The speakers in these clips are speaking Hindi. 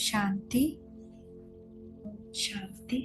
शांति शांति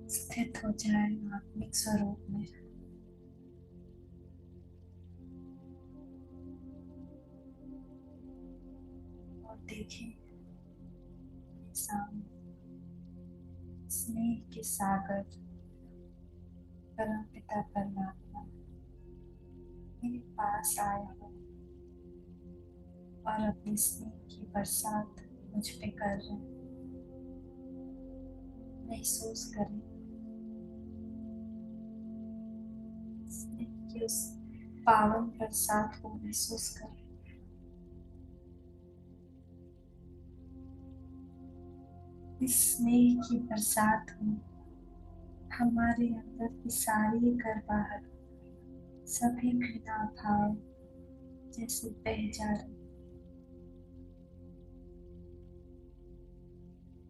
स्थित हो जाए आत्मिक स्वरूप में। और देखें सामने स्नेह के सागर परम पिता परमात्मा मेरे पास आया हो और अपनी स्नेह की बरसात मुझ पे कर रहे हैं। महसूस करें स्नेह की उस पावन बरसात को महसूस करें। इस स्नेह की बरसात में हमारे अंदर की सारी गर्वाहट, सभी घृणा भाव जैसे बह जा रहे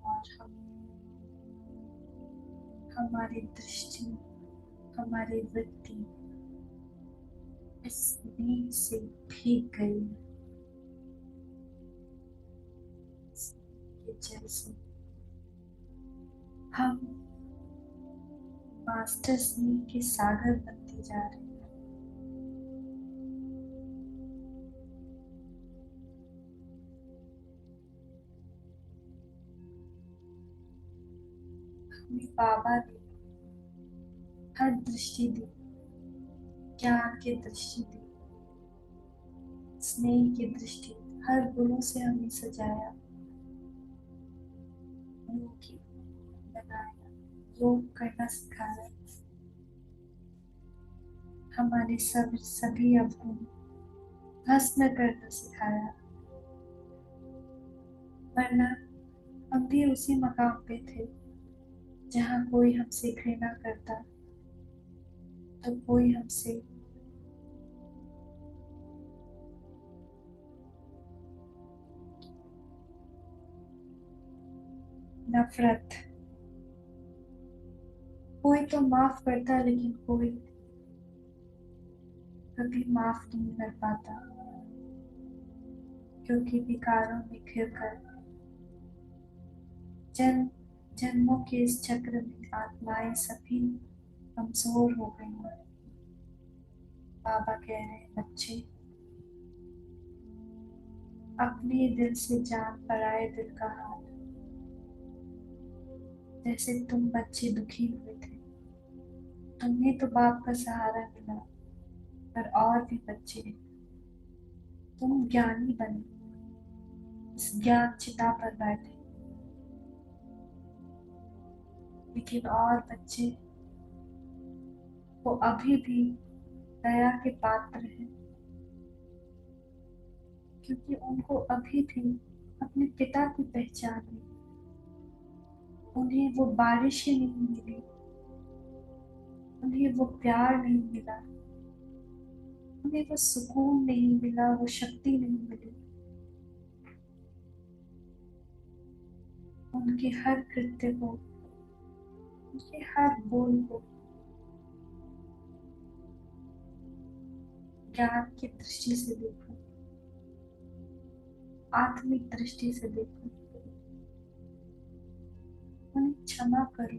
और हमारी दृष्टि, हमारी वृत्ति इस स्नेह से भीग गई के जल से। हम मास्टर स्नेह के सागर बनते जा रहे हैं। हमें बाबा ने हर दृष्टि दी, ज्ञान की दृष्टि दी, स्नेह की दृष्टि, हर गुणों से हमें सजाया, योगी बनाया, योग करना सिखाया, हमारे सभी अवगुण भस्म करना सिखाया। वरना हम भी उसी मकाम पे थे जहाँ कोई हमसे घृणा करता तो कोई हमसे नफरत, कोई तो माफ करता लेकिन कोई कभी माफ नहीं कर पाता, क्योंकि विकारों में घिरकर जन्म जन्मों के इस चक्र में आत्माएं सभी कमजोर हो गई हैं। बाबा कह रहे हैं, बच्चे अपने दिल से जान पराए दिल का हाल। जैसे तुम बच्चे दुखी हुए थे, तुम्हें तो बाप का सहारा मिला, पर और भी बच्चे, तुम ज्ञानी बने, इस ज्ञान चिता पर बैठे, लेकिन और बच्चे वो अभी भी दया के पात्र हैं, क्योंकि उनको अभी भी अपने पिता की पहचान नहीं। उन्हें वो बारिशें नहीं मिली, उन्हें वो प्यार नहीं मिला, उन्हें वो सुकून नहीं मिला, वो शक्ति नहीं मिली। उनके हर कृत्य को, उनके हर बोल को ज्ञान की दृष्टि से देखो, आत्मिक दृष्टि से देखो, उन्हें क्षमा करो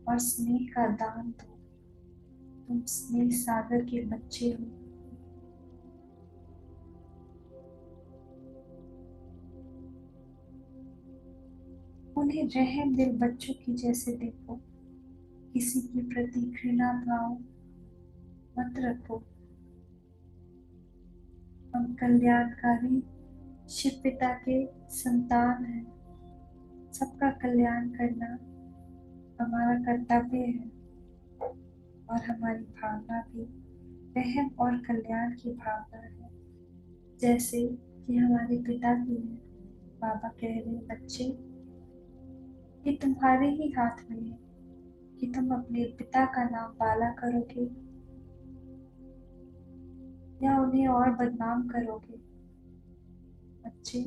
और स्नेह का दान दो। तुम स्नेह सागर के बच्चे हो। उन्हें रहम दिल बच्चों की जैसे देखो, किसी के प्रति घृणा भाव मत रखो। हम कल्याणकारी शिव पिता के संतान हैं। सबका कल्याण करना हमारा कर्तव्य है और हमारी भावना भी रहम और कल्याण की भावना है, जैसे कि हमारे पिता की है। बाबा कह रहे हैं, बच्चे ये तुम्हारे ही हाथ में है कि तुम अपने पिता का नाम बाला करोगे या उन्हें और बदनाम करोगे। बच्चे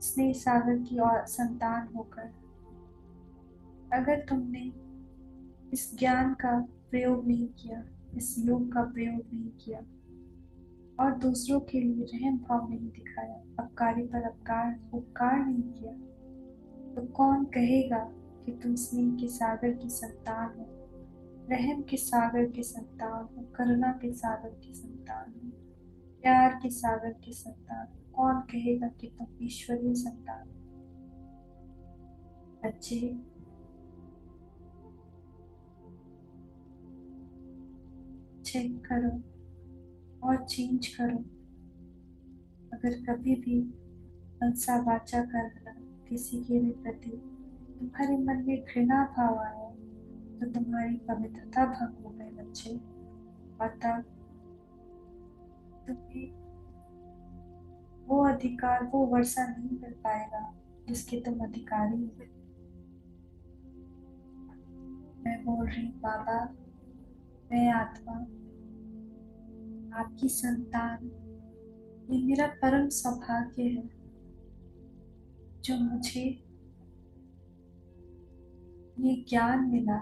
स्नेह सागर की और संतान होकर अगर तुमने इस ज्ञान का प्रयोग नहीं किया, इस योग का प्रयोग नहीं किया, और दूसरों के लिए रहम भाव नहीं दिखाया, अपकारी पर अपकार उपकार नहीं किया, तो कौन कहेगा कि तुम स्नेह के सागर की संतान हो, रहम के सागर की संतान हो, करुणा के सागर की संतान हो, प्यार के सागर की संतान हो? कौन कहेगा कि तुम ईश्वरीय संतान हो? बच्चे, चेक करो और चेंज करो। अगर कभी भी मनसा वाचा कर्मणा किसी के भी प्रति तुम्हारे मन में घृणा भाव आया, तो तुम्हारी पवित्रता भंग हो गई बच्चे। और तब तुम्हें वो अधिकार, वो वर्षा नहीं मिल पाएगा जिसके तुम अधिकारी हो। मैं बोल रही हूँ बाबा, मैं आत्मा, आपकी संतान, ये मेरा परम सौभाग्य है जो मुझे ये ज्ञान मिला,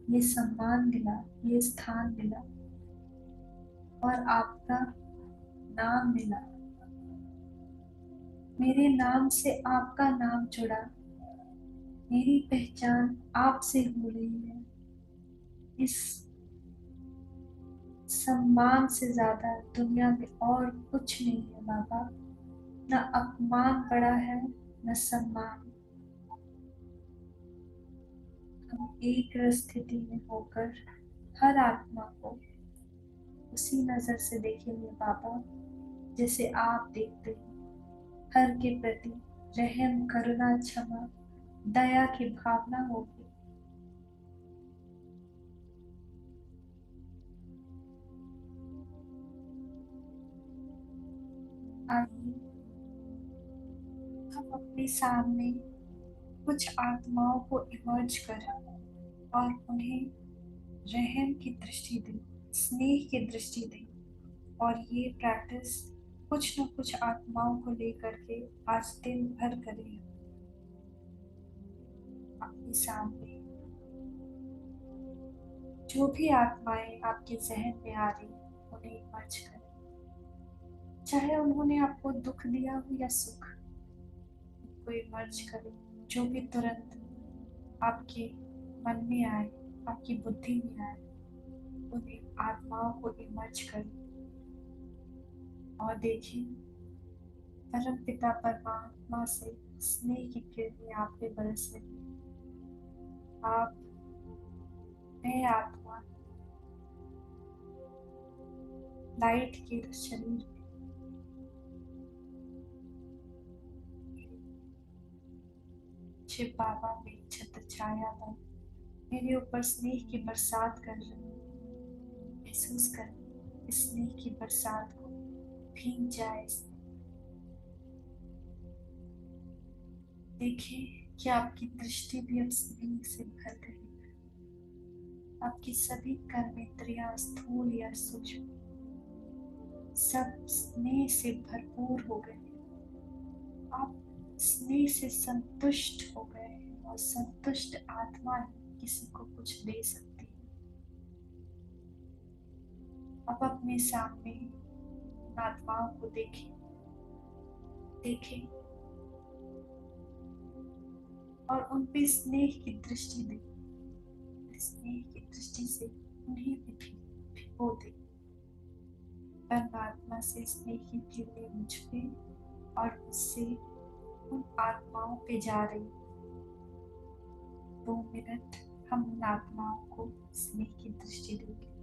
ये सम्मान मिला, ये स्थान मिला और आपका नाम मिला। मेरे नाम से आपका नाम जुड़ा, मेरी पहचान आपसे हो रही है। इस सम्मान से ज्यादा दुनिया में और कुछ नहीं है बाबा। न अपमान बड़ा है, न सम्मान। हम एक स्थिति में होकर हर आत्मा को उसी नजर से देखेंगे बाबा, जैसे आप देखते हैं। हर के प्रति रहम, करुणा, क्षमा, दया की भावना होगी। आइए हम अपने सामने कुछ आत्माओं को इमर्ज करें और उन्हें रहम की दृष्टि दें, स्नेह की दृष्टि दें। और ये प्रैक्टिस कुछ न कुछ आत्माओं को लेकर के आज दिन भर करें। अपने सामने जो भी आत्माएं आपके जहन में आ रही उन्हें इमर्ज करें। चाहे उन्होंने आपको दुख दिया हो या सुख, उनको इमर्ज करें। जो भी तुरंत आपके मन में आए, आपकी बुद्धि में आए, उन्हें आत्माओं को इमर्ज करें और देखें परम पिता परमात्मा से स्नेह की किरणें आप पे बरस रही हैं। आप नए आत्मा, लाइट के शरीर में शिव बाबा मेरी छत्र छाया पर मेरे ऊपर स्नेह की बरसात कर रहे हैं। महसूस करें इस स्नेह की बरसात को, भीग जाए इसमें। देखें कि आपकी दृष्टि भी अब स्नेह से भर गई है। आपकी सभी कर्मेंद्रियां, स्थूल या सूक्ष्म, सब स्नेह से भरपूर हो गए हैं। आप स्नेह से संतुष्ट हो गए हैं और संतुष्ट आत्मा ही किसी को कुछ दे सकती है। अब अपने सामने उन आत्माओं को देखें, देखें और उन पे स्नेह की दृष्टि दें। स्नेह की दृष्टि से उन्हें भी भिगो दें। परमात्मा से स्नेह की किरणें मुझ पे और मुझसे उन आत्माओं पे जा रही। 2 मिनट हम उन आत्माओं को स्नेह की दृष्टि देंगे।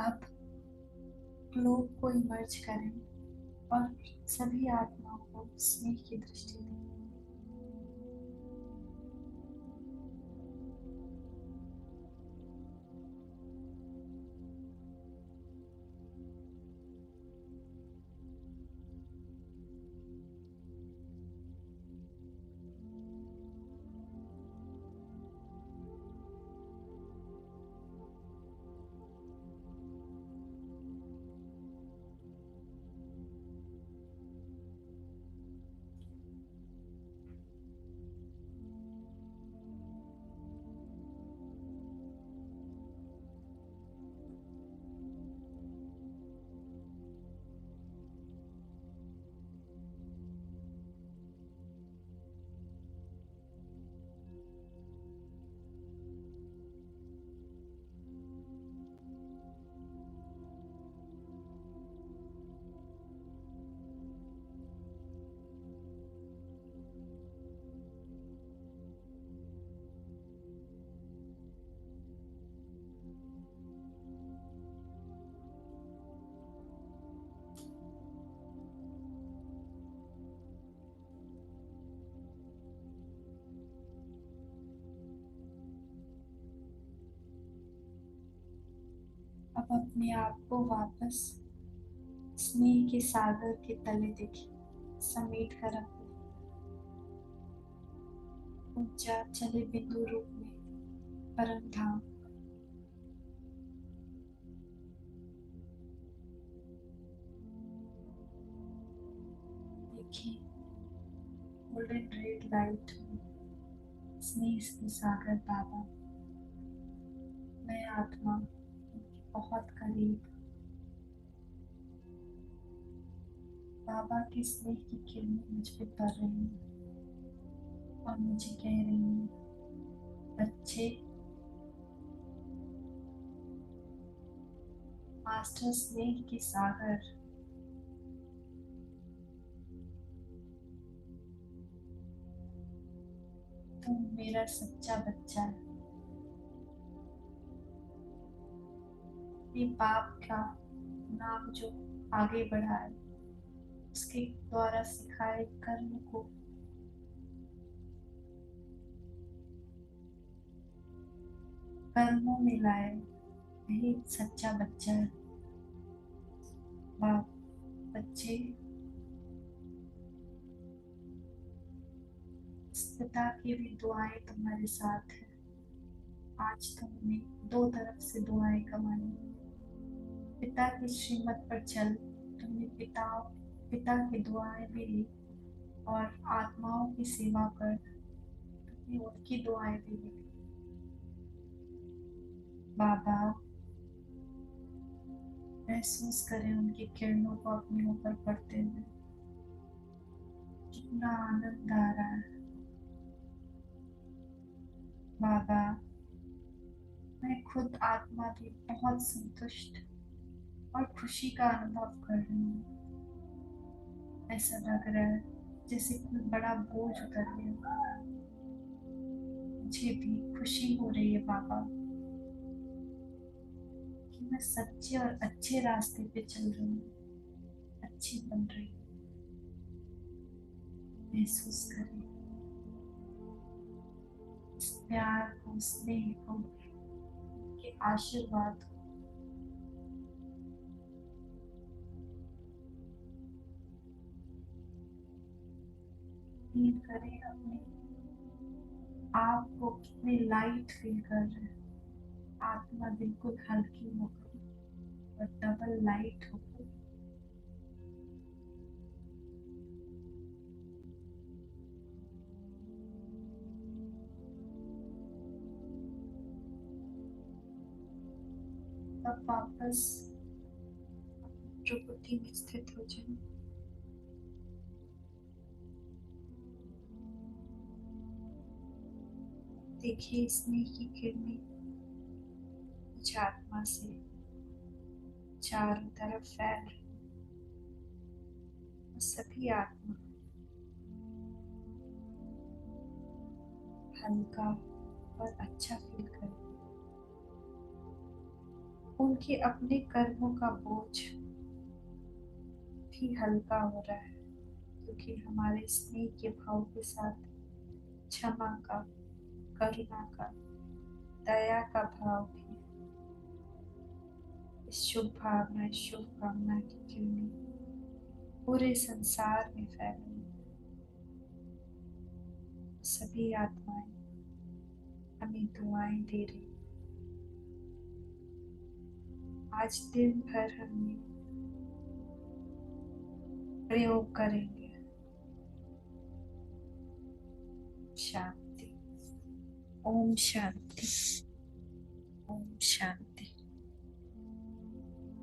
अब ग्लोब को इमर्ज करें और सभी आत्माओं को स्नेह की दृष्टि दें। अब अपने आप को वापस स्नेह के सागर के तले देखिए, समेट कर रखो। ऊंचा चले बिंदु रूप में परम धाम। देखिए गोल्डन रेड लाइट में स्नेह के सागर बाबा, मैं आत्मा उनके बहुत करीब। बाबा की स्नेह की किरणें मुझ पे पड़ रही हैं और मुझे कह रही हैं, बच्चे, मास्टर स्नेह के सागर, तुम मेरा सच्चा बच्चा है। ये बाप का नाम जो आगे बढ़ा है, उसके द्वारा सिखाए कर्म को कर्मों में लाए, यही सच्चा बच्चा है। बाप, बच्चे, इस पिता की भी दुआएं तुम्हारे साथ है। आज तुमने दो तरफ से दुआएं कमाई। पिता की श्रीमत पर चल, तुमने पिता की दुआएं भी ली और आत्माओं की सेवा कर, तुमने उनकी दुआएं भी ली। बाबा, महसूस करें उनकी किरणों को अपने ऊपर पड़ते हुए, कितना आनंद आ रहा है। बाबा, मैं खुद आत्मा भी बहुत संतुष्ट और खुशी का अनुभव कर रही हूँ। ऐसा लग रहा है जैसे कोई बड़ा बोझ उतर गया। मुझे भी खुशी हो रही है बाबा कि मैं सच्चे और अच्छे रास्ते पे चल रही हूँ, अच्छी बन रही हूँ। महसूस करें इस प्यार को, स्नेह को, के आशीर्वाद को। फील करें अपने आप को कितने लाइट फील कर रहे हैं। आत्मा बिल्कुल हल्की हो गई और डबल लाइट हो गई। अब वापस प्रकृति में स्थित हो जाए। देखिए स्नेह की किरणें कुछ आत्मा से चारों तरफ फैल रही और सभी आत्मा हल्का और अच्छा फील कर। उनके अपने कर्मों का बोझ भी हल्का हो रहा है, क्योंकि हमारे स्नेह के भाव के साथ क्षमा का, करुणा का, दया का भाव भी इस शुभकामना की किरणें पूरे संसार में फैल रही है। सभी आत्माएं हमें दुआएं दे रही। आज दिन भर हमने प्रयोग करेंगे। शांति। ओम शांति। ओम शांति।